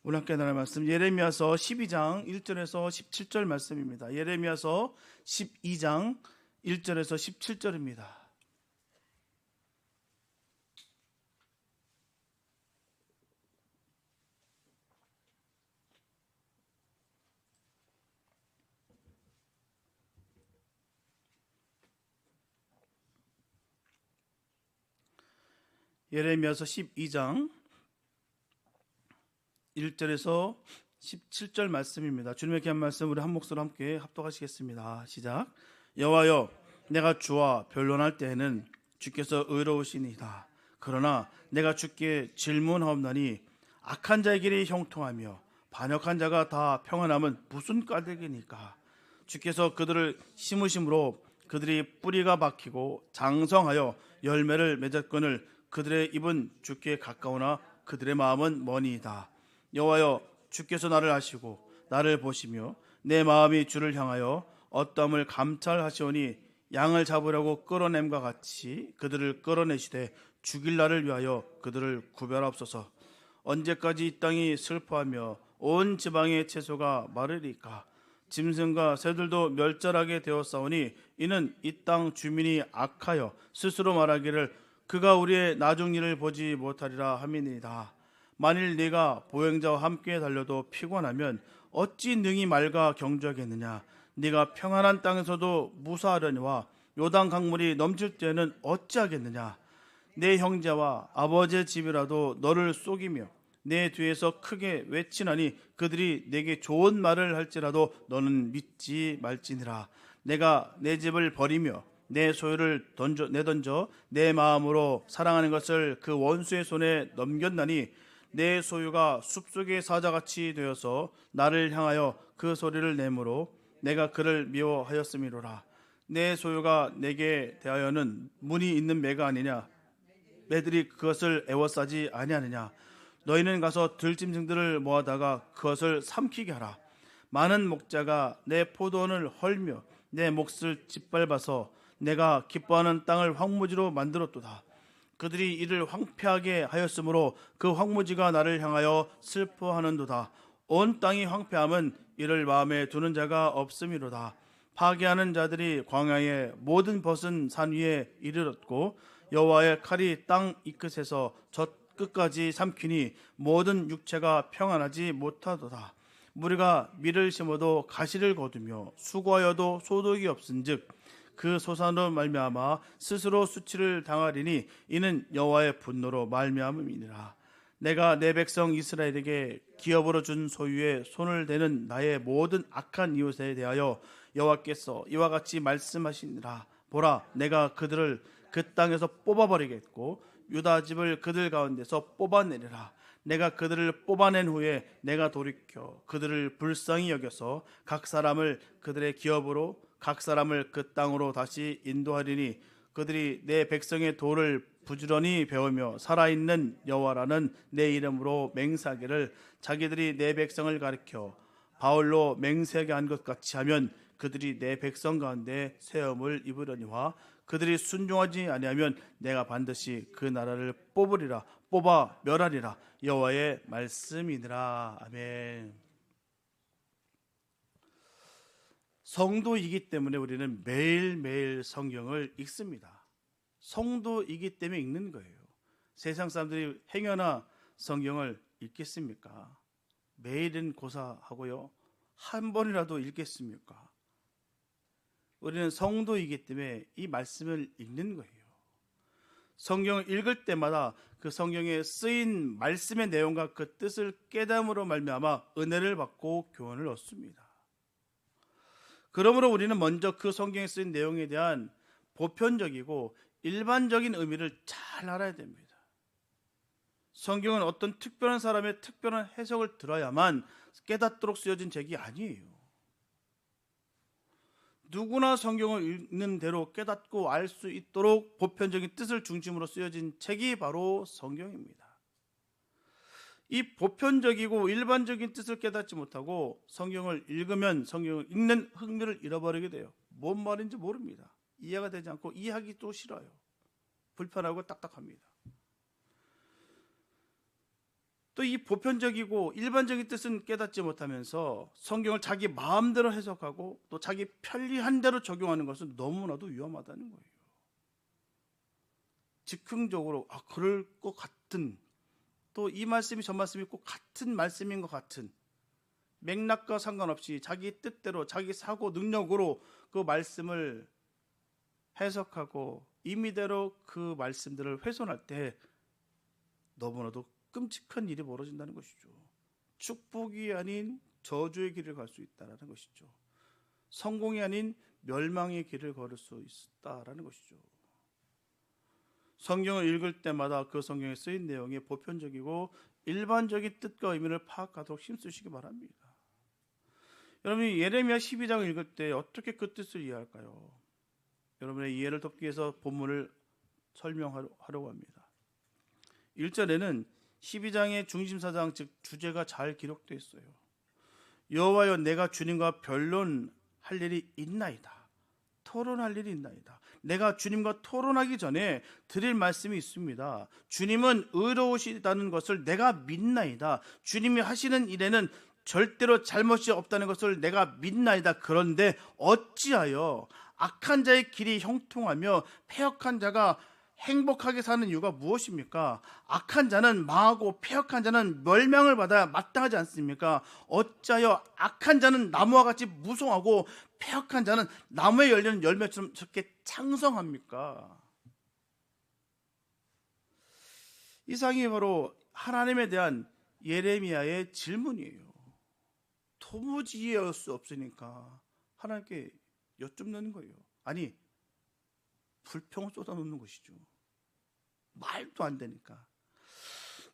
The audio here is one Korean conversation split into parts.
오늘 함께 나눌 말씀 예레미야서 12장 1절에서 17절 말씀입니다. 예레미야서 12장 1절에서 17절입니다. 예레미야서 12장 1절에서 17절 말씀입니다. 주님의 귀한 말씀 우리 한 목소리로 함께 합독하시겠습니다. 시작. 여호와여, 내가 주와 변론할 때에는 주께서 의로우시니이다. 그러나 내가 주께 질문하옵나니 악한 자의 길이 형통하며 반역한 자가 다 평안함은 무슨 까닭이니까? 주께서 그들을 심으심으로 그들이 뿌리가 박히고 장성하여 열매를 맺었거늘 그들의 입은 주께 가까우나 그들의 마음은 머니이다. 여호와여, 주께서 나를 아시고 나를 보시며 내 마음이 주를 향하여 어떠함을 감찰하시오니 양을 잡으려고 끌어냄과 같이 그들을 끌어내시되 죽일 날을 위하여 그들을 구별하옵소서. 언제까지 이 땅이 슬퍼하며 온 지방의 채소가 마르리까? 짐승과 새들도 멸절하게 되었사오니 이는 이 땅 주민이 악하여 스스로 말하기를 그가 우리의 나중 일을 보지 못하리라 함이니이다. 만일 네가 보행자와 함께 달려도 피곤하면 어찌 능히 말과 경주하겠느냐? 네가 평안한 땅에서도 무사하려니와 요단 강물이 넘칠 때에는 어찌하겠느냐? 내 형제와 아버지의 집이라도 너를 속이며 내 뒤에서 크게 외치나니 그들이 내게 좋은 말을 할지라도 너는 믿지 말지니라. 내가 내 집을 버리며 내 소유를 내던져 내 마음으로 사랑하는 것을 그 원수의 손에 넘겼나니 내 소유가 숲속의 사자같이 되어서 나를 향하여 그 소리를 내므로 내가 그를 미워하였음이로라. 내 소유가 내게 대하여는 문이 있는 매가 아니냐? 매들이 그것을 애워싸지 아니하느냐? 너희는 가서 들짐승들을 모아다가 그것을 삼키게 하라. 많은 목자가 내 포도원을 헐며 내 몫을 짓밟아서 내가 기뻐하는 땅을 황무지로 만들었도다. 그들이 이를 황폐하게 하였으므로 그 황무지가 나를 향하여 슬퍼하는도다. 온 땅이 황폐함은 이를 마음에 두는 자가 없음이로다. 파괴하는 자들이 광야의 모든 벗은 산 위에 이르렀고 여호와의 칼이 땅 이 끝에서 저 끝까지 삼키니 모든 육체가 평안하지 못하도다. 무리가 밀을 심어도 가시를 거두며 수고하여도 소득이 없은즉 그 소산으로 말미암아 스스로 수치를 당하리니 이는 여호와의 분노로 말미암음이니라. 내가 내 백성 이스라엘에게 기업으로 준 소유에 손을 대는 나의 모든 악한 이웃에 대하여 여호와께서 이와 같이 말씀하시니라. 보라, 내가 그들을 그 땅에서 뽑아버리겠고 유다 집을 그들 가운데서 뽑아내리라. 내가 그들을 뽑아낸 후에 내가 돌이켜 그들을 불쌍히 여겨서 각 사람을 그들의 기업으로 각 사람을 그 땅으로 다시 인도하리니 그들이 내 백성의 도를 부지런히 배우며 살아있는 여호와라는 내 이름으로 맹세하기를 자기들이 내 백성을 가리켜 바울로 맹세하게 한 것 같이 하면 그들이 내 백성 가운데 세움을 입으려니와 그들이 순종하지 아니하면 내가 반드시 그 나라를 뽑아 멸하리라. 여호와의 말씀이니라. 아멘. 성도이기 때문에 우리는 매일매일 성경을 읽습니다. 성도이기 때문에 읽는 거예요. 세상 사람들이 행여나 성경을 읽겠습니까? 매일은 고사하고요. 한 번이라도 읽겠습니까? 우리는 성도이기 때문에 이 말씀을 읽는 거예요. 성경을 읽을 때마다 그 성경에 쓰인 말씀의 내용과 그 뜻을 깨달음으로 말미암아 은혜를 받고 교훈을 얻습니다. 그러므로 우리는 먼저 그 성경에 쓰인 내용에 대한 보편적이고 일반적인 의미를 잘 알아야 됩니다. 성경은 어떤 특별한 사람의 특별한 해석을 들어야만 깨닫도록 쓰여진 책이 아니에요. 누구나 성경을 읽는 대로 깨닫고 알 수 있도록 보편적인 뜻을 중심으로 쓰여진 책이 바로 성경입니다. 이 보편적이고 일반적인 뜻을 깨닫지 못하고 성경을 읽으면 성경을 읽는 흥미를 잃어버리게 돼요. 뭔 말인지 모릅니다. 이해가 되지 않고 이해하기도 싫어요. 불편하고 딱딱합니다. 또 이 보편적이고 일반적인 뜻은 깨닫지 못하면서 성경을 자기 마음대로 해석하고 또 자기 편리한 대로 적용하는 것은 너무나도 위험하다는 거예요. 즉흥적으로 그럴 것 같은, 또 이 말씀이 저 말씀이 꼭 같은 말씀인 것 같은, 맥락과 상관없이 자기 뜻대로 자기 사고 능력으로 그 말씀을 해석하고 임의대로 그 말씀들을 훼손할 때 너무나도 끔찍한 일이 벌어진다는 것이죠. 축복이 아닌 저주의 길을 갈 수 있다는 것이죠. 성공이 아닌 멸망의 길을 걸을 수 있다는 것이죠. 성경을 읽을 때마다 그 성경에 쓰인 내용이 보편적이고 일반적인 뜻과 의미를 파악하도록 힘쓰시기 바랍니다. 여러분이 예레미야 12장을 읽을 때 어떻게 그 뜻을 이해할까요? 여러분의 이해를 돕기 위해서 본문을 설명하려고 합니다. 1절에는 12장의 중심사장 즉 주제가 잘 기록되어 있어요. 여호와여 내가 주님과 변론할 일이 있나이다. 토론할 일이 있나이다. 내가 주님과 토론하기 전에 드릴 말씀이 있습니다. 주님은 의로우시다는 것을 내가 믿나이다. 주님이 하시는 일에는 절대로 잘못이 없다는 것을 내가 믿나이다. 그런데 어찌하여 악한 자의 길이 형통하며 패역한 자가 행복하게 사는 이유가 무엇입니까? 악한 자는 망하고 패역한 자는 멸망을 받아야 마땅하지 않습니까? 어찌하여 악한 자는 나무와 같이 무성하고 패역한 자는 나무에 열리는 열매처럼 저렇게 창성합니까? 이 상이 바로 하나님에 대한 예레미야의 질문이에요. 도무지 이해할 수 없으니까 하나님께 여쭙는 거예요. 아니, 불평을 쏟아놓는 것이죠. 말도 안 되니까.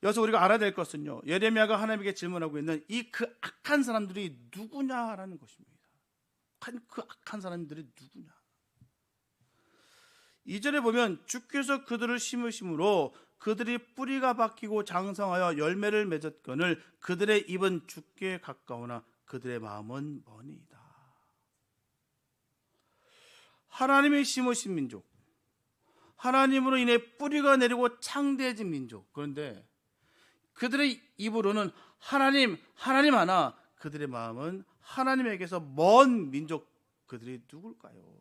여기서 우리가 알아야 될 것은요, 예레미야가 하나님에게 질문하고 있는 이 그 악한 사람들이 누구냐라는 것입니다. 그 악한 사람들이 누구냐. 2절에 보면 주께서 그들을 심으심으로 그들이 뿌리가 박히고 장성하여 열매를 맺었거늘 그들의 입은 죽게 가까우나 그들의 마음은 머니이다. 하나님이 심으신 민족, 하나님으로 인해 뿌리가 내리고 창대해진 민족. 그런데 그들의 입으로는 하나님 하나, 그들의 마음은 하나님에게서 먼 민족. 그들이 누굴까요?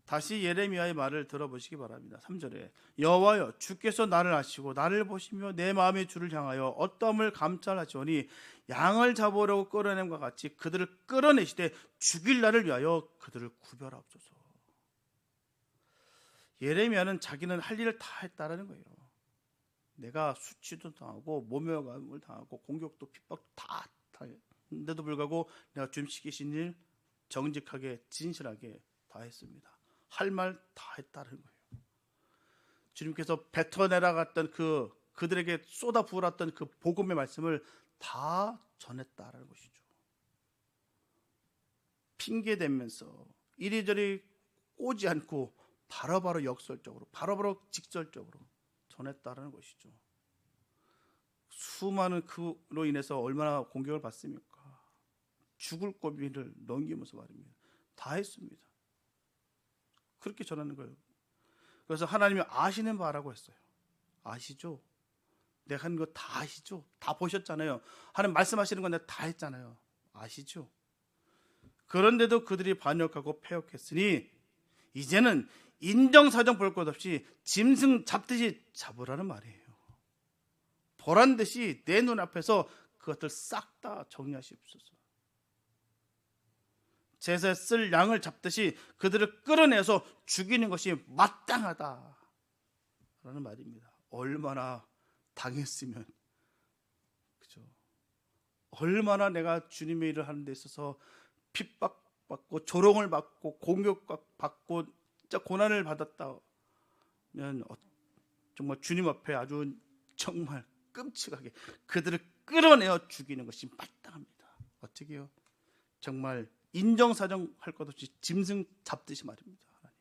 다시 예레미야의 말을 들어보시기 바랍니다. 3절에 여호와여 주께서 나를 아시고 나를 보시며 내 마음의 주를 향하여 어떠함을 감찰하시오니 양을 잡으려고 끌어냄과 같이 그들을 끌어내시되 죽일 날을 위하여 그들을 구별하옵소서. 예레미야는 자기는 할 일을 다 했다라는 거예요. 내가 수치도 당하고 모멸감을 당하고 공격도 핍박도 다 했는데도 불구하고 내가 주님 시키신 일 정직하게 진실하게 다 했습니다. 할 말 다 했다는 거예요. 주님께서 뱉어내라 갔던 그들에게 쏟아 부었던 그 복음의 말씀을 다 전했다라는 것이죠. 핑계 대면서 이리저리 꼬지 않고 바로바로 역설적으로 바로바로 직설적으로 전했다라는 것이죠. 수많은 그로 인해서 얼마나 공격을 받습니까? 죽을 고비를 넘기면서 말입니다. 다 했습니다. 그렇게 전하는 거예요. 그래서 하나님이 아시는 바라고 했어요. 아시죠? 내가 하는 거 다 아시죠? 다 보셨잖아요. 하나님 말씀하시는 건 내가 다 했잖아요. 아시죠? 그런데도 그들이 반역하고 패역했으니 이제는 인정사정 볼 것 없이 짐승 잡듯이 잡으라는 말이에요. 보란 듯이 내 눈앞에서 그것들 싹 다 정리하시옵소서. 제사에 쓸 양을 잡듯이 그들을 끌어내서 죽이는 것이 마땅하다 라는 말입니다. 얼마나 당했으면, 그죠? 얼마나 내가 주님의 일을 하는 데 있어서 핍박받고 조롱을 받고 공격받고 진짜 고난을 받았다면 정말 주님 앞에 아주 정말 끔찍하게 그들을 끌어내어 죽이는 것이 마땅합니다. 어떻게 해요? 정말 인정사정 할 것 없이 짐승 잡듯이 말입니다. 하나님.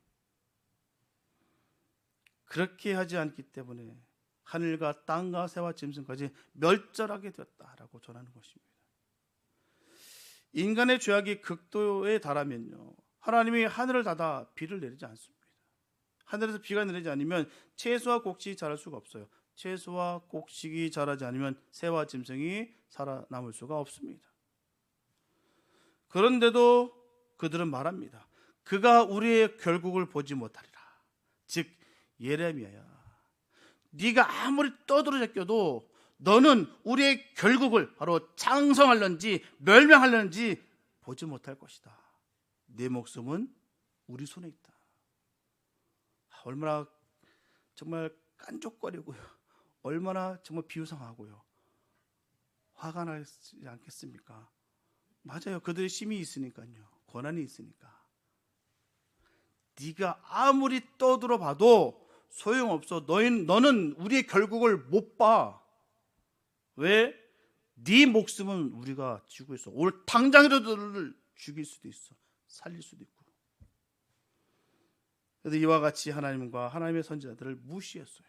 그렇게 하지 않기 때문에 하늘과 땅과 새와 짐승까지 멸절하게 되었다라고 전하는 것입니다. 인간의 죄악이 극도에 달하면요, 하나님이 하늘을 닫아 비를 내리지 않습니다. 하늘에서 비가 내리지 않으면 채소와 곡식이 자랄 수가 없어요. 채소와 곡식이 자라지 않으면 새와 짐승이 살아남을 수가 없습니다. 그런데도 그들은 말합니다. 그가 우리의 결국을 보지 못하리라. 즉 예레미야야, 네가 아무리 떠들어제껴도 너는 우리의 결국을 바로 장성하려는지 멸망하려는지 보지 못할 것이다. 내 목숨은 우리 손에 있다. 얼마나 정말 깐족거리고요, 얼마나 정말 비우상하고요, 화가 나지 않겠습니까? 맞아요. 그들의 힘이 있으니까요, 권한이 있으니까. 네가 아무리 떠들어 봐도 소용없어. 너는 우리의 결국을 못 봐. 왜? 네 목숨은 우리가 쥐고 있어. 오늘 당장이라도 너를 죽일 수도 있어, 살릴 수도 있고. 그래서 이와 같이 하나님과 하나님의 선지자들을 무시했어요.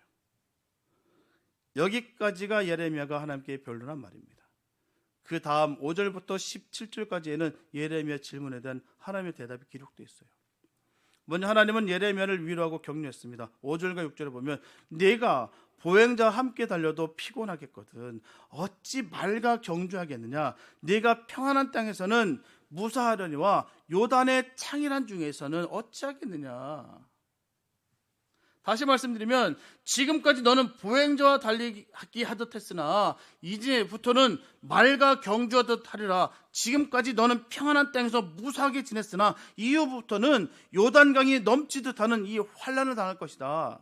여기까지가 예레미야가 하나님께 변론한 말입니다. 그 다음 5절부터 17절까지에는 예레미야 질문에 대한 하나님의 대답이 기록되어 있어요. 먼저 하나님은 예레미야를 위로하고 격려했습니다. 5절과 6절에 보면 내가 보행자와 함께 달려도 피곤하겠거든 어찌 말과 경주하겠느냐. 내가 평안한 땅에서는 무사하려니와 요단의 창이란 중에서는 어찌하겠느냐. 다시 말씀드리면 지금까지 너는 보행자와 달리기 하듯 했으나 이제부터는 말과 경주하듯 하리라. 지금까지 너는 평안한 땅에서 무사하게 지냈으나 이후부터는 요단강이 넘치듯 하는 이 환난을 당할 것이다.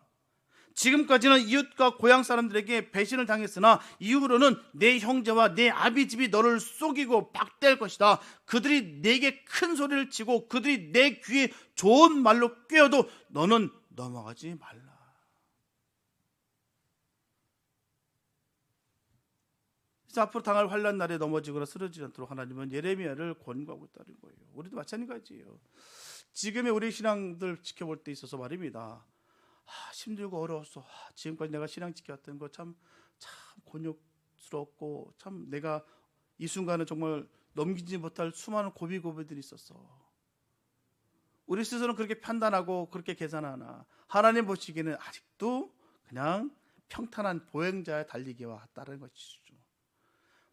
지금까지는 이웃과 고향 사람들에게 배신을 당했으나 이후로는 내 형제와 내 아비집이 너를 속이고 박대할 것이다. 그들이 내게 큰 소리를 치고 그들이 내 귀에 좋은 말로 꿰어도 너는 넘어가지 말라. 그래서 앞으로 당할 환난 날에 넘어지거나 쓰러지지 않도록 하나님은 예레미야를 권고하고 있다는 거예요. 우리도 마찬가지예요. 지금의 우리 신앙들 지켜볼 때 있어서 말입니다. 힘들고 어려웠어. 지금까지 내가 신앙 지켜왔던 거 참 곤욕스럽고 참 내가 이 순간은 정말 넘기지 못할 수많은 고비들이 있었어. 우리 스스로는 그렇게 판단하고 그렇게 계산하나 하나님 보시기에는 아직도 그냥 평탄한 보행자의 달리기와 같다는 것이죠.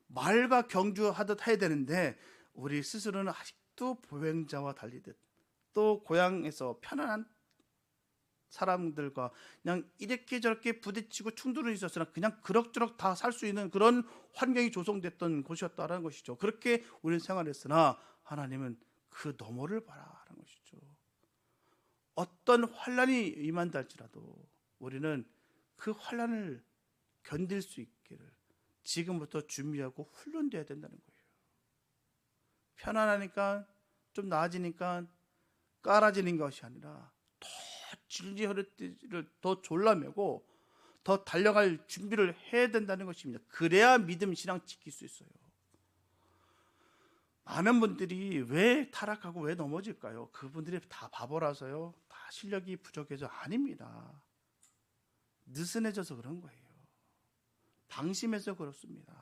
말과 경주하듯 해야 되는데 우리 스스로는 아직도 보행자와 달리듯 또 고향에서 편안한 사람들과 그냥 이렇게 저렇게 부딪히고 충돌이 있었으나 그냥 그럭저럭 다 살 수 있는 그런 환경이 조성됐던 곳이었다는 것이죠. 그렇게 우리는 생활했으나 하나님은 그 너머를 바라는 것이죠. 어떤 환난이 임한다 할지라도 우리는 그 환난을 견딜 수 있기를 지금부터 준비하고 훈련돼야 된다는 거예요. 편안하니까 좀 나아지니까 깔아지는 것이 아니라 더 질지 허리띠를 더 졸라매고 더 달려갈 준비를 해야 된다는 것입니다. 그래야 믿음 신앙 지킬 수 있어요. 많은 분들이 왜 타락하고 왜 넘어질까요? 그분들이 다 바보라서요, 다 실력이 부족해서 아닙니다. 느슨해져서 그런 거예요. 방심해서 그렇습니다.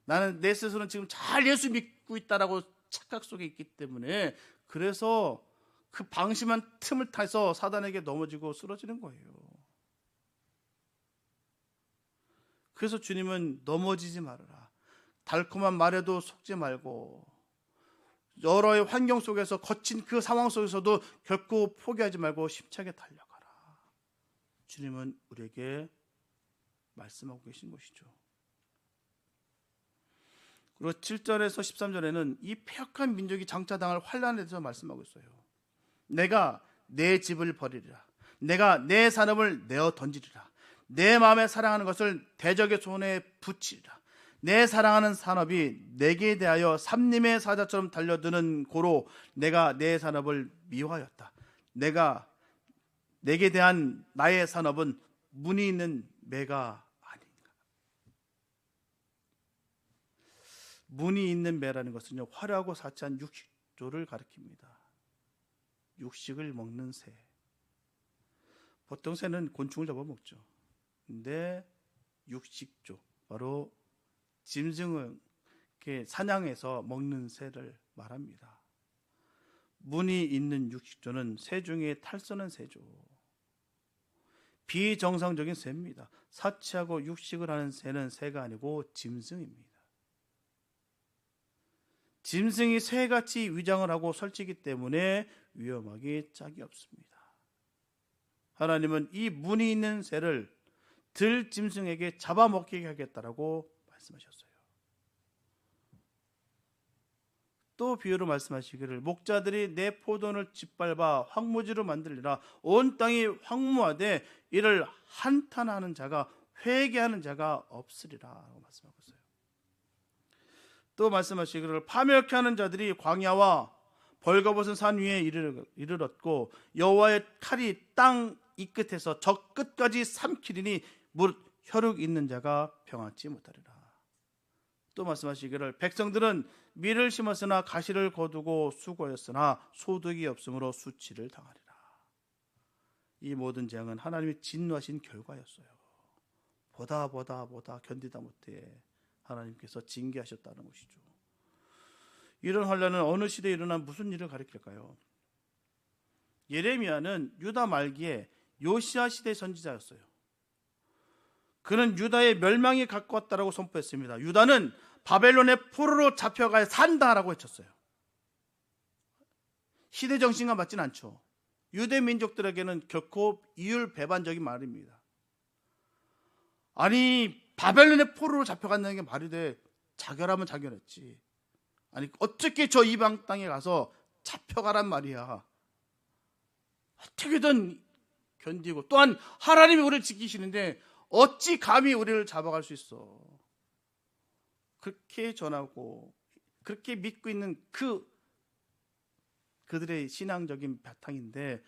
나는 내 스스로는 지금 잘 예수 믿고 있다라고 착각 속에 있기 때문에 그래서 그 방심한 틈을 타서 사단에게 넘어지고 쓰러지는 거예요. 그래서 주님은 넘어지지 말아라. 달콤한 말에도 속지 말고 여러의 환경 속에서 거친 그 상황 속에서도 결코 포기하지 말고 힘차게 달려가라. 주님은 우리에게 말씀하고 계신 것이죠. 그리고 7절에서 13절에는 이 패역한 민족이 장차당할 환난에 대해서 말씀하고 있어요. 내가 내 집을 버리리라. 내가 내 산업을 내어 던지리라. 내 마음에 사랑하는 것을 대적의 손에 붙이리라. 내 사랑하는 산업이 내게 대하여 삼림의 사자처럼 달려드는 고로 내가 내 산업을 미워하였다. 내게 대한 나의 산업은 문이 있는 매가 아닌가. 문이 있는 매라는 것은요, 화려하고 사치한 육식조를 가리킵니다. 육식을 먹는 새. 보통 새는 곤충을 잡아먹죠. 근데 육식조, 바로 짐승을 이렇게 사냥해서 먹는 새를 말합니다. 문이 있는 육식조는 새 중에 탈선한 새죠. 비정상적인 새입니다. 사치하고 육식을 하는 새는 새가 아니고 짐승입니다. 짐승이 새같이 위장을 하고 설치기 때문에 위험하기 짝이 없습니다. 하나님은 이 무늬 있는 새를 들짐승에게 잡아먹히게 하겠다라고 말씀하셨어요. 또 비유로 말씀하시기를 목자들이 내 포도원을 짓밟아 황무지로 만들리라. 온 땅이 황무하되 이를 한탄하는 자가 회개하는 자가 없으리라 라고 말씀하고 있어요. 또 말씀하시기를 파멸케 하는 자들이 광야와 벌거벗은 산 위에 이르렀고 여호와의 칼이 땅 이 끝에서 저 끝까지 삼키리니 무릇 혈육 있는 자가 평안치 못하리라. 또 말씀하시기를 백성들은 밀을 심었으나 가시를 거두고 수고하였으나 소득이 없으므로 수치를 당하리라. 이 모든 재앙은 하나님이 진노하신 결과였어요. 보다 견디다 못해 하나님께서 징계하셨다는 것이죠. 이런 환난은 어느 시대에 일어난 무슨 일을 가리킬까요? 예레미야는 유다 말기에 요시야 시대 선지자였어요. 그는 유다의 멸망이 가까웠다라고 선포했습니다. 유다는 바벨론의 포로로 잡혀가야 산다라고 외쳤어요. 시대 정신과 맞진 않죠. 유대 민족들에게는 결코 이율배반적인 말입니다. 아니 바벨론의 포로로 잡혀간다는 게 말이 돼. 자결하면 자결했지. 아니 어떻게 저 이방 땅에 가서 잡혀가란 말이야. 어떻게든 견디고 또한 하나님이 우리를 지키시는데 어찌 감히 우리를 잡아갈 수 있어. 그렇게 전하고 그렇게 믿고 있는 그들의 신앙적인 바탕인데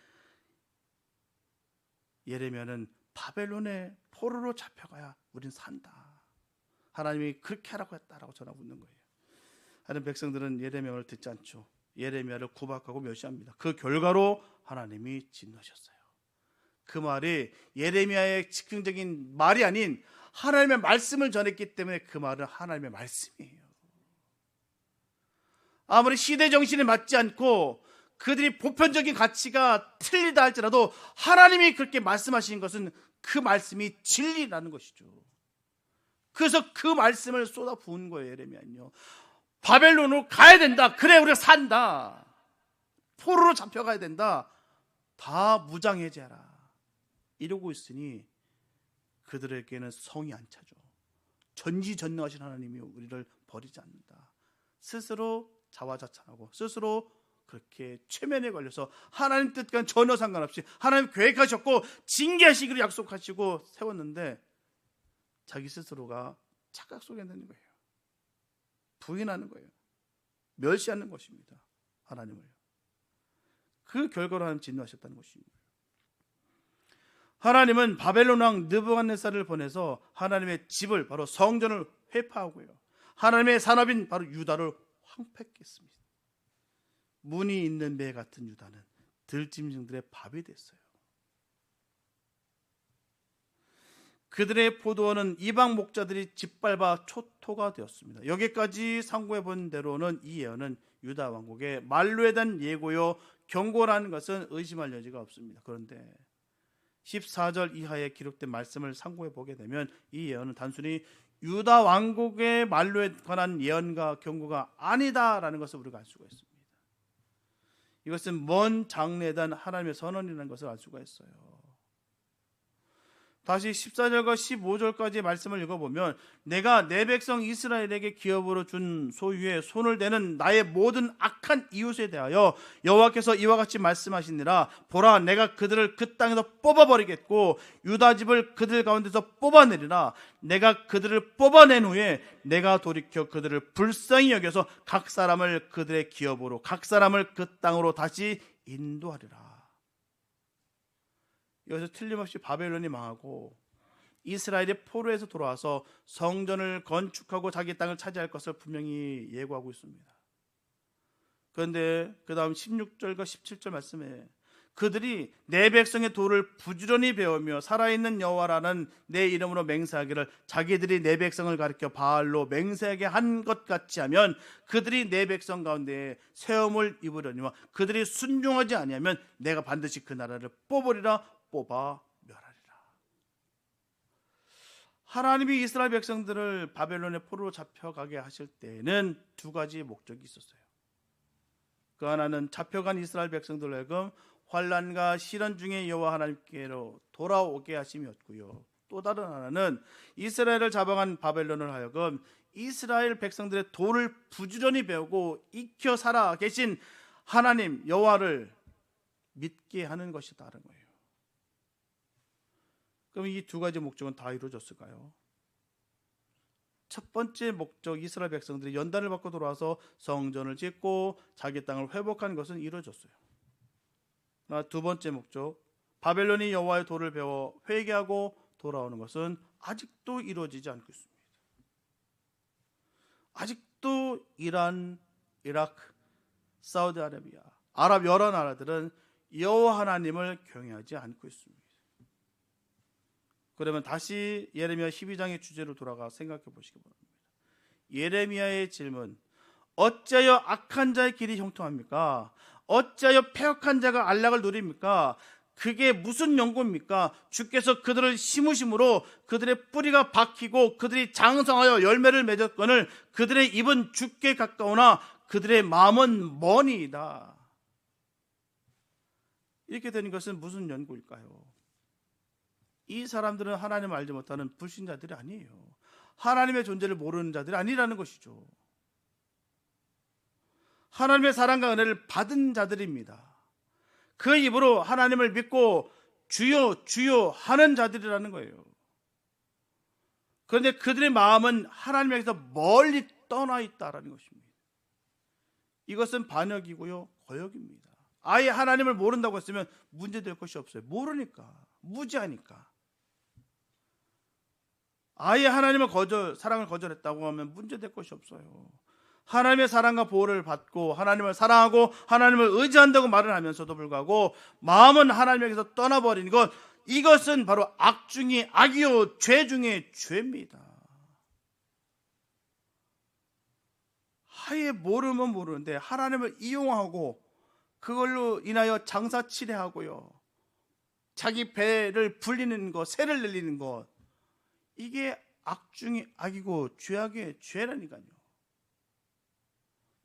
예레미야는 바벨론의 포로로 잡혀가야 우린 산다. 하나님이 그렇게 하라고 했다라고 전하고 있는 거예요. 하는 백성들은 예레미야를 듣지 않죠. 예레미야를 구박하고 멸시합니다. 그 결과로 하나님이 진노하셨어요. 그 말이 예레미야의 즉흥적인 말이 아닌 하나님의 말씀을 전했기 때문에 그 말은 하나님의 말씀이에요. 아무리 시대 정신에 맞지 않고 그들이 보편적인 가치가 틀리다 할지라도 하나님이 그렇게 말씀하신 것은 그 말씀이 진리라는 것이죠. 그래서 그 말씀을 쏟아 부은 거예요. 예레미야는요. 바벨론으로 가야 된다. 그래 우리가 산다. 포로로 잡혀가야 된다. 다 무장해제하라. 이러고 있으니 그들에게는 성이 안 차죠. 전지전능하신 하나님이 우리를 버리지 않는다. 스스로 자화자찬하고 스스로 그렇게 최면에 걸려서 하나님 뜻과는 전혀 상관없이 하나님 계획하셨고 징계하시기로 약속하시고 세웠는데 자기 스스로가 착각 속에 있는 거예요. 부인하는 거예요. 멸시하는 것입니다. 하나님을. 그 결과로 하나님 진노하셨다는 것입니다. 하나님은 바벨론 왕 느부갓네살을 보내서 하나님의 집을 바로 성전을 회파하고요. 하나님의 산업인 바로 유다를 황폐했습니다. 문이 있는 매 같은 유다는 들짐승들의 밥이 됐어요. 그들의 포도원은 이방 목자들이 짓밟아 초토가 되었습니다. 여기까지 상고해 본 대로는 이 예언은 유다 왕국의 말로에 대한 예고요 경고라는 것은 의심할 여지가 없습니다. 그런데 14절 이하에 기록된 말씀을 상고해 보게 되면 이 예언은 단순히 유다 왕국의 말로에 관한 예언과 경고가 아니다라는 것을 우리가 알 수가 있습니다. 이것은 먼 장래에 대한 하나님의 선언이라는 것을 알 수가 있어요. 다시 14절과 15절까지의 말씀을 읽어보면 내가 내 백성 이스라엘에게 기업으로 준 소유에 손을 대는 나의 모든 악한 이웃에 대하여 여호와께서 이와 같이 말씀하시니라. 보라, 내가 그들을 그 땅에서 뽑아버리겠고 유다 집을 그들 가운데서 뽑아내리라. 내가 그들을 뽑아낸 후에 내가 돌이켜 그들을 불쌍히 여겨서 각 사람을 그들의 기업으로 각 사람을 그 땅으로 다시 인도하리라. 여기서 틀림없이 바벨론이 망하고 이스라엘이 포로에서 돌아와서 성전을 건축하고 자기 땅을 차지할 것을 분명히 예고하고 있습니다. 그런데 그 다음 16절과 17절 말씀에 그들이 내 백성의 도를 부지런히 배우며 살아있는 여호와라는 내 이름으로 맹세하기를 자기들이 내 백성을 가리켜 바알로 맹세하게 한 것 같이 하면 그들이 내 백성 가운데 세움을 입으려니와 그들이 순종하지 아니하면 내가 반드시 그 나라를 뽑으리라. 뽑아 멸하리라. 하나님이 이스라엘 백성들을 바벨론의 포로로 잡혀가게 하실 때에는 두 가지 목적이 있었어요. 그 하나는 잡혀간 이스라엘 백성들을 하여금 환난과 시련 중에 여호와 하나님께로 돌아오게 하심이었고요. 또 다른 하나는 이스라엘을 잡아간 바벨론을 하여금 이스라엘 백성들의 도를 부지런히 배우고 익혀 살아 계신 하나님 여호와를 믿게 하는 것이다라는 거예요. 그럼 이 두 가지 목적은 다 이루어졌을까요? 첫 번째 목적, 이스라엘 백성들이 연단을 받고 돌아와서 성전을 짓고 자기 땅을 회복한 것은 이루어졌어요. 그러나 두 번째 목적, 바벨론이 여호와의 도를 배워 회개하고 돌아오는 것은 아직도 이루어지지 않고 있습니다. 아직도 이란, 이라크, 사우디아라비아, 아랍 여러 나라들은 여호와 하나님을 경외하지 않고 있습니다. 그러면 다시 예레미야 12장의 주제로 돌아가 생각해 보시기 바랍니다. 예레미야의 질문, 어찌하여 악한 자의 길이 형통합니까? 어찌하여 패역한 자가 안락을 누립니까? 그게 무슨 연고입니까? 주께서 그들을 심으심으로 그들의 뿌리가 박히고 그들이 장성하여 열매를 맺었거늘 그들의 입은 죽게 가까우나 그들의 마음은 머니이다. 이렇게 되는 것은 무슨 연고일까요? 이 사람들은 하나님을 알지 못하는 불신자들이 아니에요. 하나님의 존재를 모르는 자들이 아니라는 것이죠. 하나님의 사랑과 은혜를 받은 자들입니다. 그 입으로 하나님을 믿고 주여 주여 하는 자들이라는 거예요. 그런데 그들의 마음은 하나님에게서 멀리 떠나 있다라는 것입니다. 이것은 반역이고요, 거역입니다. 아예 하나님을 모른다고 했으면 문제될 것이 없어요. 모르니까, 무지하니까. 아예 하나님의 사랑을 거절했다고 하면 문제될 것이 없어요. 하나님의 사랑과 보호를 받고 하나님을 사랑하고 하나님을 의지한다고 말을 하면서도 불구하고 마음은 하나님에게서 떠나버린 것, 이것은 바로 악 중의 악이요 죄 중의 죄입니다. 아예 모르면 모르는데 하나님을 이용하고 그걸로 인하여 장사치레하고요, 자기 배를 불리는 것, 새를 늘리는 것, 이게 악 중의 악이고 죄악의 죄라니까요.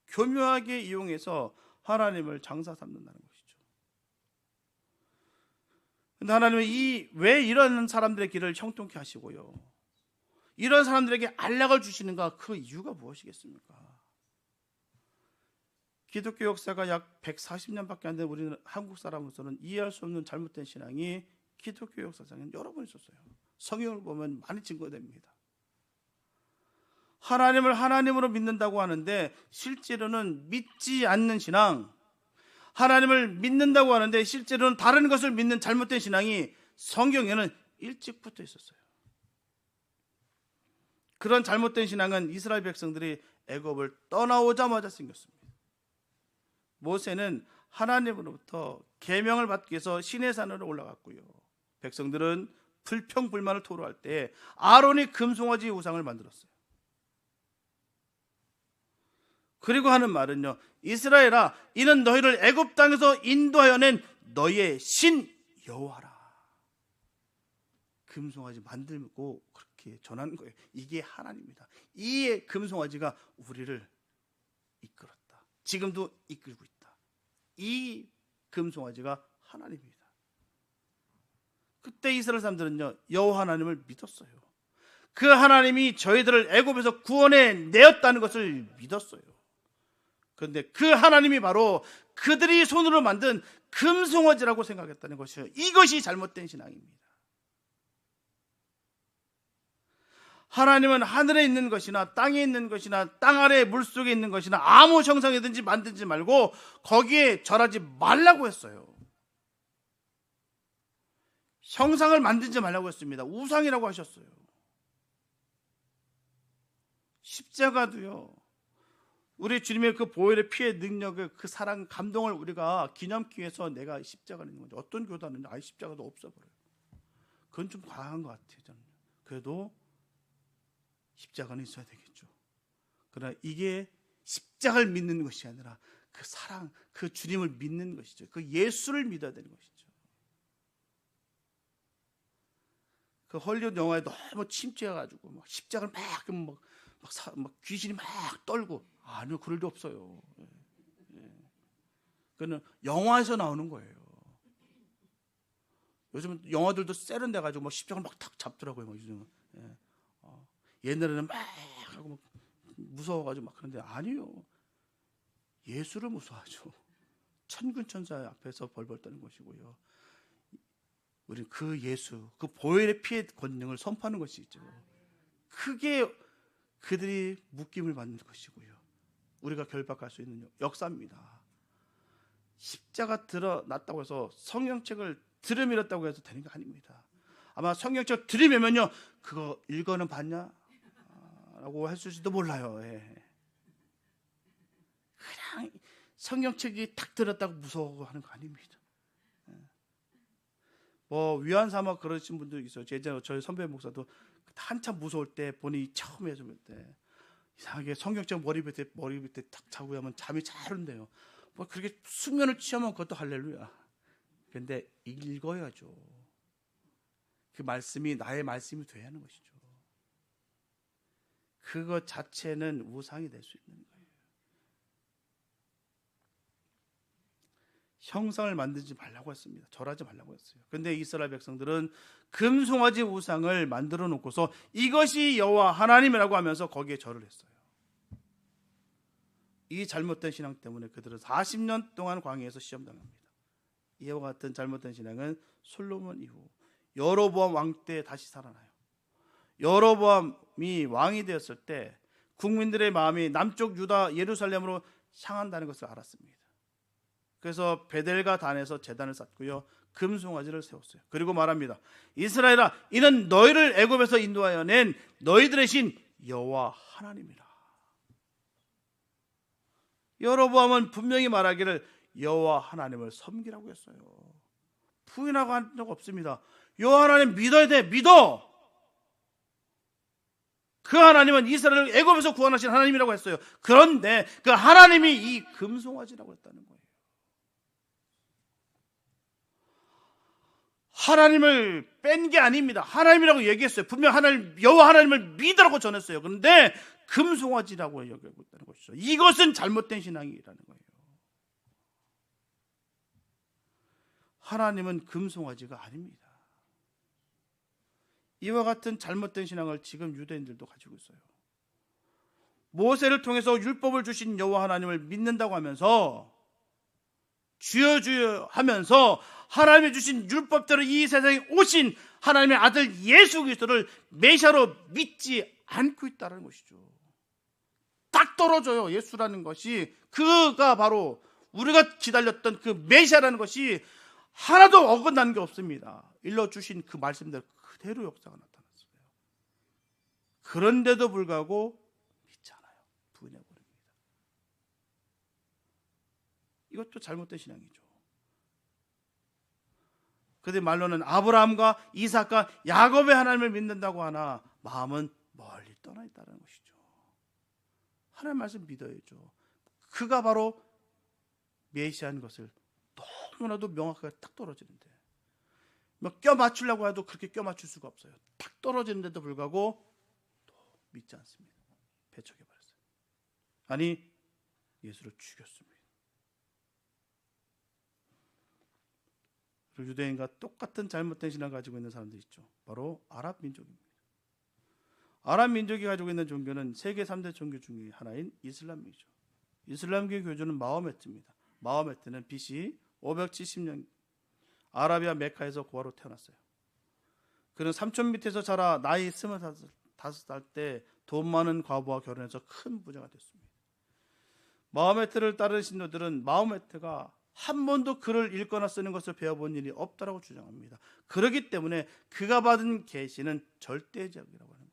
교묘하게 이용해서 하나님을 장사 삼는다는 것이죠. 그런데 하나님은 왜 이런 사람들의 길을 형통케 하시고요, 이런 사람들에게 안락을 주시는가? 그 이유가 무엇이겠습니까? 기독교 역사가 약 140년밖에 안 된 우리는 한국 사람으로서는 이해할 수 없는 잘못된 신앙이 기독교 역사상에 여러 번 있었어요. 성경을 보면 많이 증거됩니다. 하나님을 하나님으로 믿는다고 하는데 실제로는 믿지 않는 신앙, 하나님을 믿는다고 하는데 실제로는 다른 것을 믿는 잘못된 신앙이 성경에는 일찍부터 있었어요. 그런 잘못된 신앙은 이스라엘 백성들이 애굽을 떠나오자마자 생겼습니다. 모세는 하나님으로부터 계명을 받기 위해서 시내 산으로 올라갔고요, 백성들은 불평불만을 토로할 때 아론이 금송아지 우상을 만들었어요. 그리고 하는 말은요, 이스라엘아, 이는 너희를 애굽 땅에서 인도하여 낸 너희의 신 여호와라. 금송아지 만들고 그렇게 전하는 거예요. 이게 하나님입니다. 이 금송아지가 우리를 이끌었다. 지금도 이끌고 있다. 이 금송아지가 하나님입니다. 그때 이스라엘 사람들은요, 여호와 하나님을 믿었어요. 그 하나님이 저희들을 애굽에서 구원해 내었다는 것을 믿었어요. 그런데 그 하나님이 바로 그들이 손으로 만든 금송아지라고 생각했다는 것이에요. 이것이 잘못된 신앙입니다. 하나님은 하늘에 있는 것이나 땅에 있는 것이나 땅 아래 물속에 있는 것이나 아무 형상이든지 만들지 말고 거기에 절하지 말라고 했어요. 형상을 만들지 말라고 했습니다. 우상이라고 하셨어요. 십자가도요, 우리 주님의 그 보혈의 피의 능력을, 그 사랑, 감동을 우리가 기념기 위해서 내가 십자가를 있는 거죠. 어떤 교단은 아예 십자가도 없어버려요. 그건 좀 과한 것 같아요, 저는. 그래도 십자가는 있어야 되겠죠. 그러나 이게 십자가를 믿는 것이 아니라 그 사랑, 그 주님을 믿는 것이죠. 그 예수를 믿어야 되는 것이죠. 그 헐리우드 영화에 너무 침투해가지고 막 십자가를 막 귀신이 막 떨고 아니요 그럴 리 없어요. 그는 영화에서 나오는 거예요. 요즘 영화들도 세련돼 가지고 막 십자가를 막 탁 잡더라고요. 막 요즘은. 옛날에는 막 하고 막 무서워가지고 막 그런데 아니요. 예수를 무서워하죠. 천군 천사 앞에서 벌벌 떠는 것이고요. 우리는 그 예수, 그 보혈의 피의 권능을 선포하는 것이죠. 그게 그들이 묶임을 받는 것이고요. 우리가 결박할 수 있는 역사입니다. 십자가 드러났다고 해서 성경책을 들이밀었다고 해서 되는 게 아닙니다. 아마 성경책 들이밀면요, 그거 읽어는 봤냐? 라고 했을지도 몰라요. 그냥 성경책이 탁 들었다고 무서워하는 거 아닙니다. 뭐 위안 삼아 그러신 분도 있어요. 저희 선배 목사도 한참 무서울 때 본인이 처음 해줄 때 이상하게 성경책 머리 밑에 탁 자고 하면 잠이 잘 온대요. 뭐 그렇게 숙면을 취하면 그것도 할렐루야. 그런데 읽어야죠. 그 말씀이 나의 말씀이 돼야 하는 것이죠. 그것 자체는 우상이 될 수 있는 거예요. 형상을 만들지 말라고 했습니다. 절하지 말라고 했어요. 그런데 이스라엘 백성들은 금송아지 우상을 만들어 놓고서 이것이 여호와 하나님이라고 하면서 거기에 절을 했어요. 이 잘못된 신앙 때문에 그들은 40년 동안 광야에서 시험당합니다. 이와 같은 잘못된 신앙은 솔로몬 이후 여로보암 왕 때 다시 살아나요. 여로보암이 왕이 되었을 때 국민들의 마음이 남쪽 유다 예루살렘으로 향한다는 것을 알았습니다. 그래서 베델과 단에서 제단을 쌓고요, 금송아지를 세웠어요. 그리고 말합니다. 이스라엘아, 이는 너희를 애굽에서 인도하여 낸 너희들의 신 여호와 하나님이라. 여로보암은 분명히 말하기를 여호와 하나님을 섬기라고 했어요. 부인하고 한 적 없습니다. 여호와 하나님 믿어야 돼. 믿어. 그 하나님은 이스라엘을 애굽에서 구원하신 하나님이라고 했어요. 그런데 그 하나님이 이 금송아지라고 했다는 거예요. 하나님을 뺀 게 아닙니다. 하나님이라고 얘기했어요. 분명 하나님, 여호와 하나님을 믿으라고 전했어요. 그런데 금송아지라고 여기고 있다는 것이죠. 이것은 잘못된 신앙이라는 거예요. 하나님은 금송아지가 아닙니다. 이와 같은 잘못된 신앙을 지금 유대인들도 가지고 있어요. 모세를 통해서 율법을 주신 여호와 하나님을 믿는다고 하면서 주여 주여 하면서 하나님이 주신 율법대로 이 세상에 오신 하나님의 아들 예수 그리스도를 메시아로 믿지 않고 있다는 것이죠. 딱 떨어져요. 예수라는 것이, 그가 바로 우리가 기다렸던 그 메시아라는 것이 하나도 어긋나는 게 없습니다. 일러주신 그 말씀대로 그대로 역사가 나타났어요. 그런데도 불구하고 믿지 않아요. 부인해버립니다. 이것도 잘못된 신앙이죠. 그들 말로는 아브라함과 이삭과 야곱의 하나님을 믿는다고 하나 마음은 멀리 떠나 있다는 것이죠. 하나님 말씀 믿어야죠. 그가 바로 메시아인 것을 너무나도 명확하게 딱 떨어지는데, 뭐 껴 맞추려고 해도 그렇게 껴 맞출 수가 없어요. 딱 떨어지는데도 불구하고 또 믿지 않습니다. 배척해버렸어요. 아니, 예수를 죽였습니다. 그리고 유대인과 똑같은 잘못된 신앙을 가지고 있는 사람들이 있죠. 바로 아랍 민족입니다. 아랍 민족이 가지고 있는 종교는 세계 3대 종교 중에 하나인 이슬람이죠. 이슬람교의 교주는 마호메트입니다. 마호메트는 BC 570년 아라비아 메카에서 고아로 태어났어요. 그는 삼촌 밑에서 자라 나이 25살 때 돈 많은 과부와 결혼해서 큰 부자가 됐습니다. 마호메트를 따르는 신도들은 마호메트가 한 번도 글을 읽거나 쓰는 것을 배워본 일이 없다라고 주장합니다. 그렇기 때문에 그가 받은 계시는 절대적이라고 하는 거예요.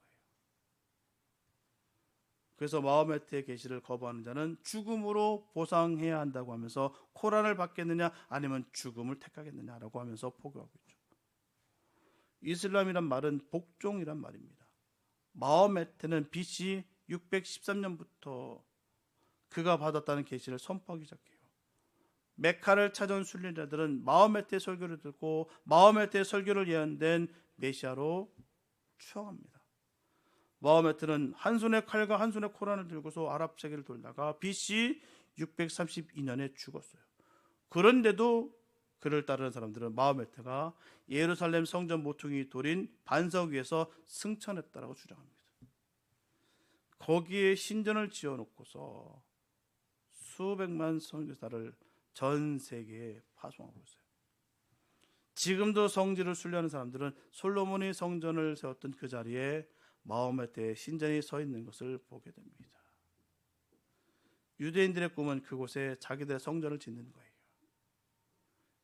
그래서 마호메트의 계시를 거부하는 자는 죽음으로 보상해야 한다고 하면서 코란을 받겠느냐 아니면 죽음을 택하겠느냐라고 하면서 포교하고 있죠. 이슬람이란 말은 복종이란 말입니다. 마호메트는 BC 613년부터 그가 받았다는 계시를 선포하기 시작해요. 메카를 찾아온 순례자들은 마호메트의 설교를 듣고 마호메트의 설교를 예언된 메시아로 추앙합니다. 마호메트는 한 손에 칼과 한 손에 코란을 들고서 아랍 세계를 돌다가 BC 632년에 죽었어요. 그런데도 그를 따르는 사람들은 마호메트가 예루살렘 성전 모퉁이 돌인 반석 위에서 승천했다라고 주장합니다. 거기에 신전을 지어놓고서 수백만 선교사를 전 세계에 파송하고 있어요. 지금도 성지를 순례하는 사람들은 솔로몬이 성전을 세웠던 그 자리에 마호메트의 신전이 서 있는 것을 보게 됩니다. 유대인들의 꿈은 그곳에 자기들의 성전을 짓는 거예요.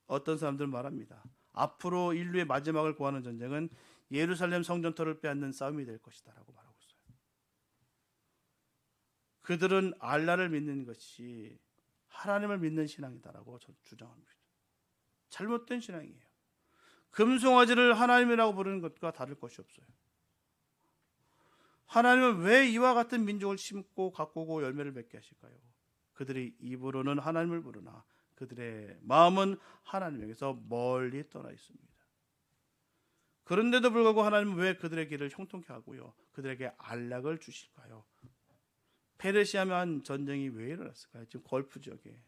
어떤 사람들은 말합니다. 앞으로 인류의 마지막을 구하는 전쟁은 예루살렘 성전터를 빼앗는 싸움이 될 것이다 라고 말하고 있어요. 그들은 알라를 믿는 것이 하나님을 믿는 신앙이다라고 주장합니다. 잘못된 신앙이에요. 금송아지를 하나님이라고 부르는 것과 다를 것이 없어요. 하나님은 왜 이와 같은 민족을 심고 가꾸고 열매를 맺게 하실까요? 그들이 입으로는 하나님을 부르나 그들의 마음은 하나님에게서 멀리 떠나 있습니다. 그런데도 불구하고 하나님은 왜 그들의 길을 형통케 하고요, 그들에게 안락을 주실까요? 페르시아면 전쟁이 왜 일어났을까요? 지금 걸프 지역에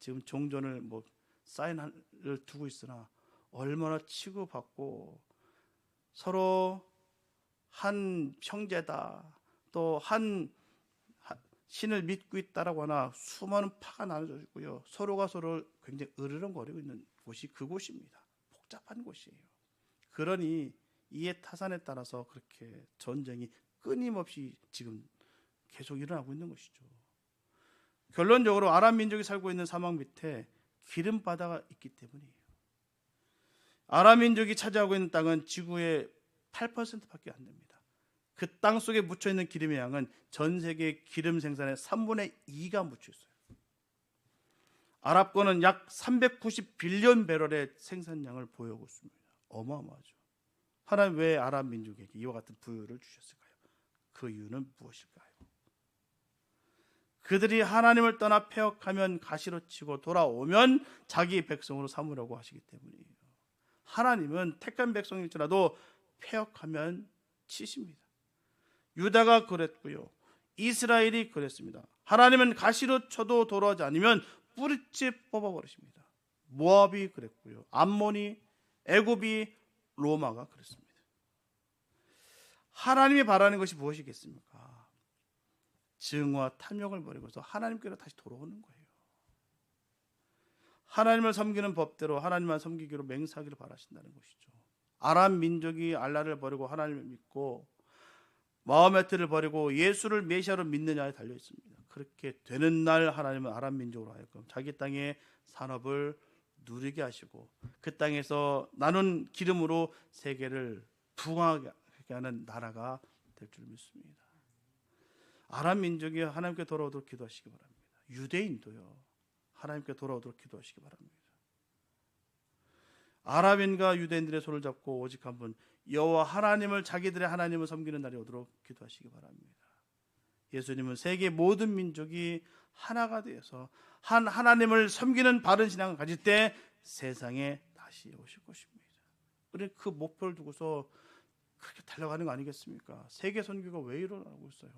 지금 종전을 사인을 두고 있으나 얼마나 치고받고 서로 한 형제다, 또 한 신을 믿고 있다라고 하나 수많은 파가 나눠져 있고요, 서로가 서로를 굉장히 으르렁거리고 있는 곳이 그곳입니다. 복잡한 곳이에요. 그러니 이에 타산에 따라서 그렇게 전쟁이 끊임없이 지금 계속 일어나고 있는 것이죠. 결론적으로 아랍 민족이 살고 있는 사막 밑에 기름 바다가 있기 때문이에요. 아랍 민족이 차지하고 있는 땅은 지구의 8%밖에 안 됩니다. 그 땅 속에 묻혀 있는 기름의 양은 전 세계 기름 생산의 3분의 2가 묻혀 있어요. 아랍권은 약 390빌리언 배럴의 생산량을 보유하고 있습니다. 어마어마하죠. 하나님 왜 아랍 민족에게 이와 같은 부유를 주셨을까요? 그 이유는 무엇일까요? 그들이 하나님을 떠나 패역하면 가시로 치고 돌아오면 자기 백성으로 삼으려고 하시기 때문이에요. 하나님은 택한 백성일지라도 패역하면 치십니다. 유다가 그랬고요, 이스라엘이 그랬습니다. 하나님은 가시로 쳐도 돌아오지 않으면 뿌리째 뽑아버리십니다. 모압이 그랬고요, 암몬이, 애굽이, 로마가 그랬습니다. 하나님이 바라는 것이 무엇이겠습니까? 증오와 탐욕을 버리고서 하나님께로 다시 돌아오는 거예요. 하나님을 섬기는 법대로 하나님만 섬기기로 맹세하기를 바라신다는 것이죠. 아랍 민족이 알라를 버리고 하나님을 믿고 마호메트를 버리고 예수를 메시아로 믿느냐에 달려 있습니다. 그렇게 되는 날 하나님은 아랍 민족으로 하여금 자기 땅의 산업을 누리게 하시고 그 땅에서 나눈 기름으로 세계를 부흥하게 하는 나라가 될 줄 믿습니다. 아랍 민족이 하나님께 돌아오도록 기도하시기 바랍니다. 유대인도요, 하나님께 돌아오도록 기도하시기 바랍니다. 아랍인과 유대인들의 손을 잡고 오직 한 분 여호와 하나님을, 자기들의 하나님을 섬기는 날이 오도록 기도하시기 바랍니다. 예수님은 세계 모든 민족이 하나가 되어서 한 하나님을 섬기는 바른 신앙을 가질 때 세상에 다시 오실 것입니다. 우리 그 목표를 두고서 그렇게 달려가는 거 아니겠습니까? 세계 선교가 왜 일어나고 있어요?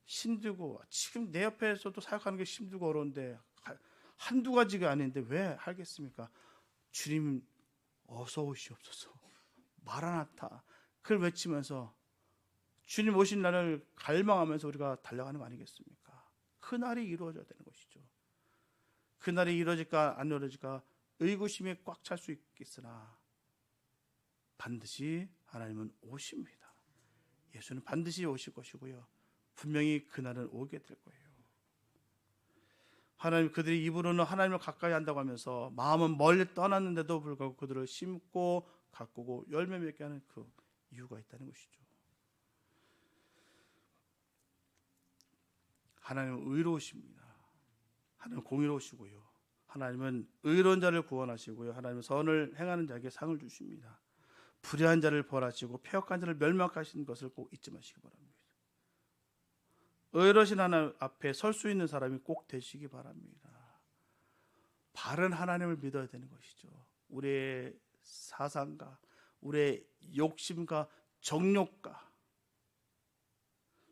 힘들고, 지금 내 옆에서도 사역하는 게 힘들고 어려운데 한두 가지가 아닌데 왜 하겠습니까? 주님 어서 오시옵소서, 마라나타, 그걸 외치면서 주님 오신 날을 갈망하면서 우리가 달려가는 거 아니겠습니까? 그 날이 이루어져야 되는 것이죠. 그 날이 이루어질까 안 이루어질까 의구심이 꽉 찰 수 있겠으나 반드시 하나님은 오십니다. 예수는 반드시 오실 것이고요, 분명히 그날은 오게 될 거예요. 하나님, 그들이 입으로는 하나님을 가까이 한다고 하면서 마음은 멀리 떠났는데도 불구하고 그들을 심고 가꾸고 열매 맺게 하는 그 이유가 있다는 것이죠. 하나님은 의로우십니다. 하나님은 공의로우시고요, 하나님은 의로운 자를 구원하시고요, 하나님은 선을 행하는 자에게 상을 주십니다. 불의한 자를 벌하시고 패역한 자를 멸망하시는 것을 꼭 잊지 마시기 바랍니다. 의로우신 하나님 앞에 설 수 있는 사람이 꼭 되시기 바랍니다. 바른 하나님을 믿어야 되는 것이죠. 우리의 사상과 우리의 욕심과 정욕과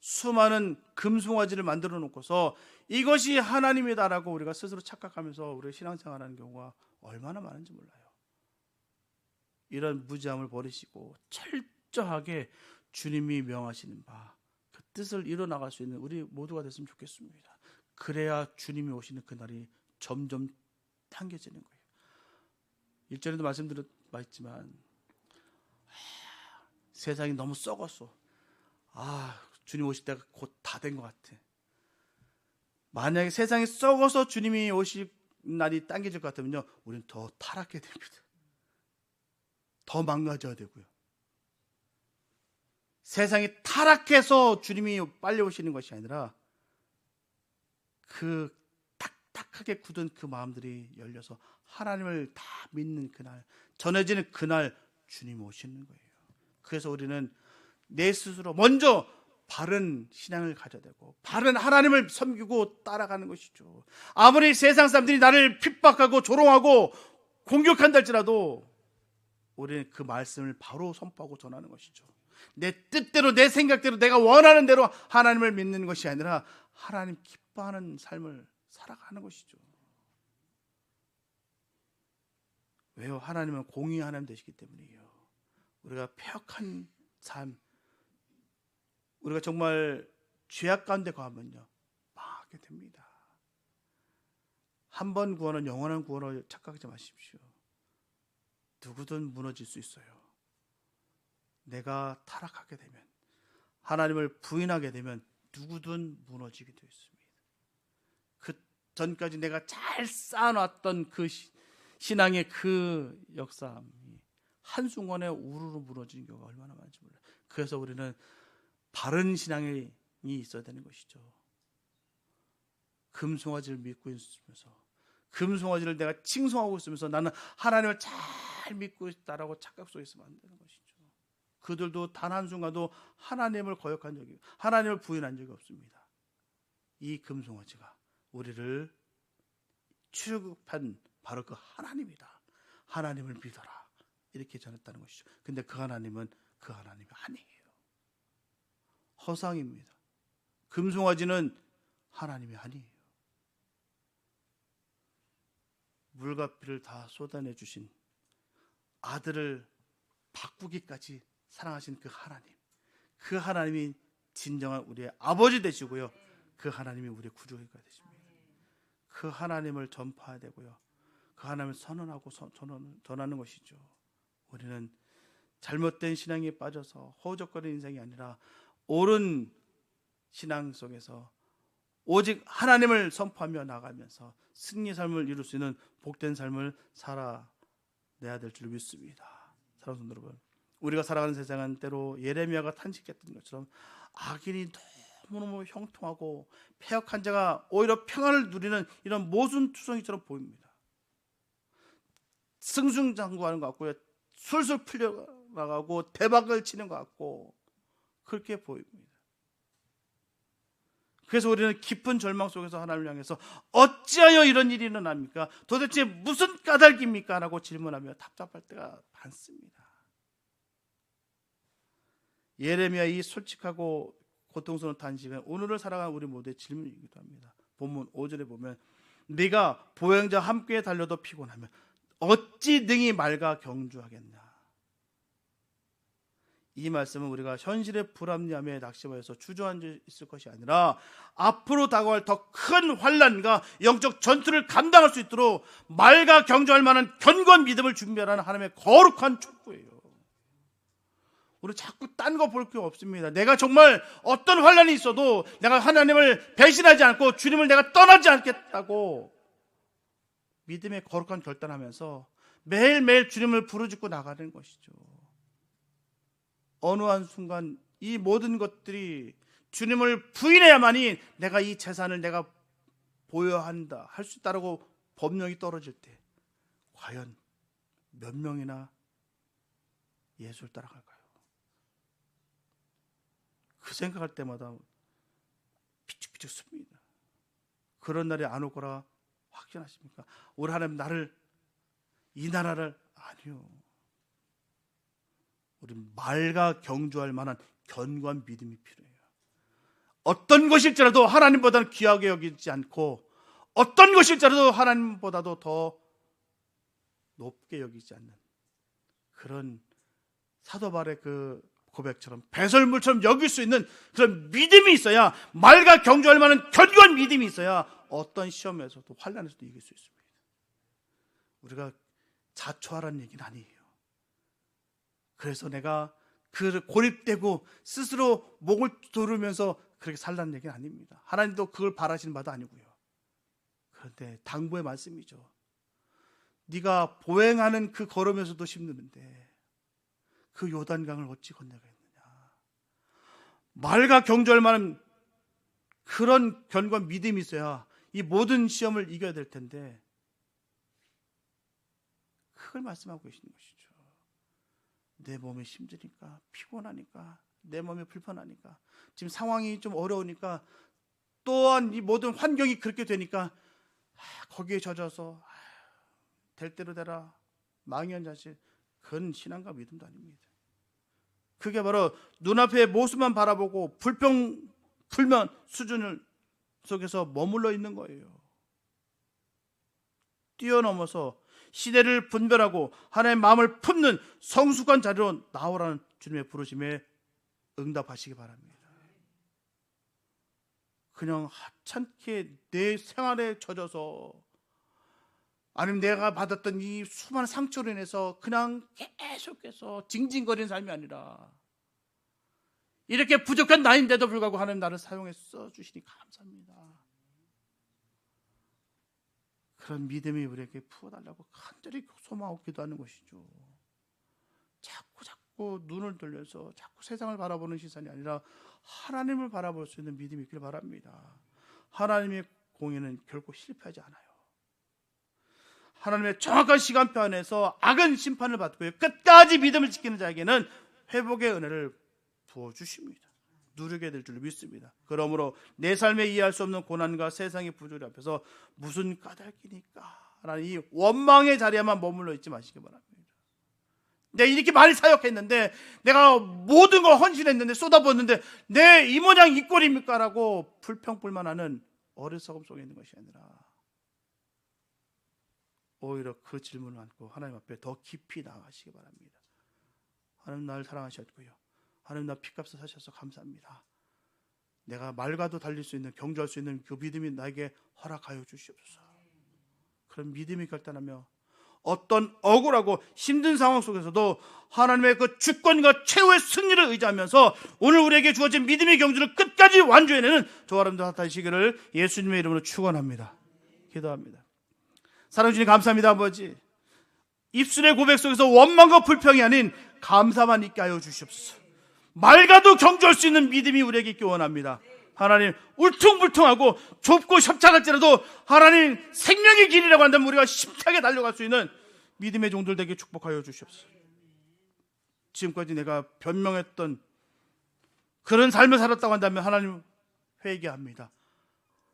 수많은 금송아지를 만들어 놓고서 이것이 하나님이다라고 우리가 스스로 착각하면서 우리가 신앙생활하는 경우가 얼마나 많은지 몰라요. 이런 무지함을 버리시고 철저하게 주님이 명하시는 바 그 뜻을 이뤄나갈 수 있는 우리 모두가 됐으면 좋겠습니다. 그래야 주님이 오시는 그날이 점점 당겨지는 거예요. 1절에도 말씀드렸지만 세상이 너무 썩었어. 주님 오실 때가 곧 다 된 것 같아. 만약에 세상이 썩어서 주님이 오실 날이 당겨질 것 같으면요, 우리는 더 타락해야 됩니다. 더 망가져야 되고요. 세상이 타락해서 주님이 빨리 오시는 것이 아니라 그 딱딱하게 굳은 그 마음들이 열려서 하나님을 다 믿는 그날, 전해지는 그날 주님 오시는 거예요. 그래서 우리는 내 스스로 먼저 바른 신앙을 가져야 되고 바른 하나님을 섬기고 따라가는 것이죠. 아무리 세상 사람들이 나를 핍박하고 조롱하고 공격한다 할지라도 우리는 그 말씀을 바로 선포하고 전하는 것이죠. 내 뜻대로 내 생각대로 내가 원하는 대로 하나님을 믿는 것이 아니라 하나님 기뻐하는 삶을 살아가는 것이죠. 왜요? 하나님은 공의의 하나님 되시기 때문이에요. 우리가 폐역한 삶, 우리가 정말 죄악 가운데 거하면요 망하게 됩니다. 한 번 구원은 영원한 구원을 착각하지 마십시오. 누구든 무너질 수 있어요. 내가 타락하게 되면, 하나님을 부인하게 되면 누구든 무너지게 되어 있습니다. 그 전까지 내가 잘 쌓아놨던 그 신앙의 그 역사함이 한순간에 우르르 무너지는 경우가 얼마나 많은지 몰라요. 그래서 우리는 바른 신앙이 있어야 되는 것이죠. 금송아지를 믿고 있으면서, 금송아지를 내가 칭송하고 있으면서 나는 하나님을 잘 믿고 있다라고 착각 속에 있으면 안 되는 것이죠. 그들도 단 한순간도 하나님을 거역한 적이, 하나님을 부인한 적이 없습니다. 이 금송아지가 우리를 출애굽한 바로 그 하나님이다. 하나님을 믿어라. 이렇게 전했다는 것이죠. 근데 그 하나님은 그 하나님이 아니에요. 허상입니다. 금송아지는 하나님이 아니에요. 물과 피를 다 쏟아내 주신 아들을 바꾸기까지 사랑하신 그 하나님, 그 하나님이 진정한 우리의 아버지 되시고요, 그 하나님이 우리의 구주가 되십니다. 그 하나님을 전파해야 되고요, 그 하나님을 선언하고 전하는 것이죠. 우리는 잘못된 신앙에 빠져서 허우적거리는 인생이 아니라 옳은 신앙 속에서 오직 하나님을 선포하며 나가면서 승리의 삶을 이룰 수 있는 복된 삶을 살아내야 될 줄 믿습니다. 사랑하는 성도 여러분, 우리가 살아가는 세상은 때로 예레미야가 탄식했던 것처럼 악인이 너무너무 형통하고 폐역한 자가 오히려 평안을 누리는 이런 모순투성이처럼 보입니다. 승승장구하는 것 같고요, 술술 풀려나가고 대박을 치는 것 같고 그렇게 보입니다. 그래서 우리는 깊은 절망 속에서 하나님을 향해서 어찌하여 이런 일이 일어납니까? 도대체 무슨 까닭입니까? 라고 질문하며 답답할 때가 많습니다. 예레미야의 이 솔직하고 고통스러운 탄식은 오늘을 살아가는 우리 모두의 질문이기도 합니다. 본문 5절에 보면 네가 보행자와 함께 달려도 피곤하면 어찌 능히 맑아 경주하겠나. 이 말씀은 우리가 현실의 불합리함에 낙심하여서 주저앉아 있을 것이 아니라 앞으로 다가올 더 큰 환난과 영적 전투를 감당할 수 있도록 맑아 경주할 만한 견고한 믿음을 준비하라는 하나님의 거룩한 촉구예요. 우리 자꾸 딴 거 볼 게 없습니다. 내가 정말 어떤 환난이 있어도 내가 하나님을 배신하지 않고 주님을 내가 떠나지 않겠다고 믿음의 거룩한 결단하면서 매일매일 주님을 부르짖고 나가는 것이죠. 어느 한순간 이 모든 것들이 주님을 부인해야만이 내가 이 재산을 내가 보여야 한다, 할 수 있다라고 법령이 떨어질 때 과연 몇 명이나 예수를 따라갈까요? 그 생각할 때마다 피죽피죽 씁니다. 그런 날이 안 올 거라 확신하십니까? 우리 하나님 나를, 이 나라를, 아니요. 우리 말과 경주할 만한 견고한 믿음이 필요해요. 어떤 것일지라도 하나님보다는 귀하게 여기지 않고, 어떤 것일지라도 하나님보다도 더 높게 여기지 않는 그런 사도 바울의 그 고백처럼 배설물처럼 여길 수 있는 그런 믿음이 있어야, 말과 경주할 만한 견고한 믿음이 있어야 어떤 시험에서도, 환난에서도 이길 수 있습니다. 우리가 자초하라는 얘기는 아니에요. 그래서 내가 그 고립되고 스스로 목을 조르면서 그렇게 살라는 얘기는 아닙니다. 하나님도 그걸 바라시는 바도 아니고요. 그런데 당부의 말씀이죠. 네가 보행하는 그 걸음에서도 힘드는데 그 요단강을 어찌 건너가겠느냐. 말과 경주할 만한 그런 견고한 믿음이 있어야 이 모든 시험을 이겨야 될 텐데, 그걸 말씀하고 계시는 것이죠. 내 몸이 힘드니까, 피곤하니까, 내 몸이 불편하니까, 지금 상황이 좀 어려우니까, 또한 이 모든 환경이 그렇게 되니까 거기에 젖어서 될 대로 되라, 망연자실, 그건 신앙과 믿음도 아닙니다. 그게 바로 눈앞의 모습만 바라보고 불평불만 수준을 속에서 머물러 있는 거예요. 뛰어넘어서 시대를 분별하고 하나님의 마음을 품는 성숙한 자리로 나오라는 주님의 부르심에 응답하시기 바랍니다. 그냥 하찮게 내 생활에 젖어서, 아니면 내가 받았던 이 수많은 상처로 인해서 그냥 계속해서 징징거리는 삶이 아니라, 이렇게 부족한 나인데도 불구하고 하나님 나를 사용해 써주시니 감사합니다. 그런 믿음이 우리에게 부어달라고 간절히 소망하고 기도하는 것이죠. 자꾸 눈을 돌려서 자꾸 세상을 바라보는 시선이 아니라 하나님을 바라볼 수 있는 믿음이 있길 바랍니다. 하나님의 공의는 결코 실패하지 않아요. 하나님의 정확한 시간표 안에서 악은 심판을 받고요, 끝까지 믿음을 지키는 자에게는 회복의 은혜를 부어주십니다. 누리게 될 줄 믿습니다. 그러므로 내 삶에 이해할 수 없는 고난과 세상의 부조리 앞에서 무슨 까닭이니까 라는 이 원망의 자리에만 머물러 있지 마시기 바랍니다. 내가 이렇게 많이 사역했는데, 내가 모든 걸 헌신했는데, 쏟아부었는데 내 이 모양 이 꼴입니까? 라고 불평불만하는 어리석음 속에 있는 것이 아니라, 오히려 그 질문을 안고 하나님 앞에 더 깊이 나아가시기 바랍니다. 하나님 나를 사랑하셨고요, 하나님 나 피값을 사셔서 감사합니다. 내가 말과도 달릴 수 있는, 경주할 수 있는 그 믿음이 나에게 허락하여 주시옵소서. 그런 믿음이 결단하며 어떤 억울하고 힘든 상황 속에서도 하나님의 그 주권과 최후의 승리를 의지하면서 오늘 우리에게 주어진 믿음의 경주를 끝까지 완주해내는 저와 여러분들 다 되시기를 예수님의 이름으로 축원합니다. 기도합니다. 사랑해 주님 감사합니다. 아버지, 입술의 고백 속에서 원망과 불평이 아닌 감사만 있게 하여 주시옵소서. 말과도 경주할 수 있는 믿음이 우리에게 있기 원합니다. 하나님, 울퉁불퉁하고 좁고 협착할지라도 하나님 생명의 길이라고 한다면 우리가 힘차게 달려갈 수 있는 믿음의 종들 되게 축복하여 주시옵소서. 지금까지 내가 변명했던 그런 삶을 살았다고 한다면 하나님 회개합니다.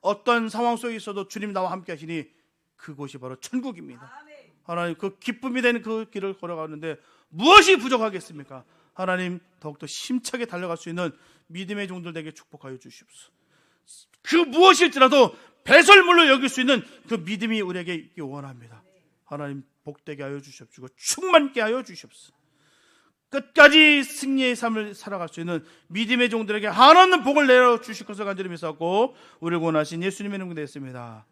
어떤 상황 속에 있어도 주님 나와 함께 하시니 그곳이 바로 천국입니다. 하나님, 그 기쁨이 되는 그 길을 걸어가는데 무엇이 부족하겠습니까? 하나님, 더욱더 힘차게 달려갈 수 있는 믿음의 종들에게 축복하여 주시옵소서. 그 무엇일지라도 배설물로 여길 수 있는 그 믿음이 우리에게 있기 원합니다. 하나님, 복되게 하여 주시옵시고 충만케 하여 주시옵소서. 끝까지 승리의 삶을 살아갈 수 있는 믿음의 종들에게 한없는 복을 내려 주실 것을 간절히 믿사옵고 우리를 원하신 예수님의 이름으로 되었습니다.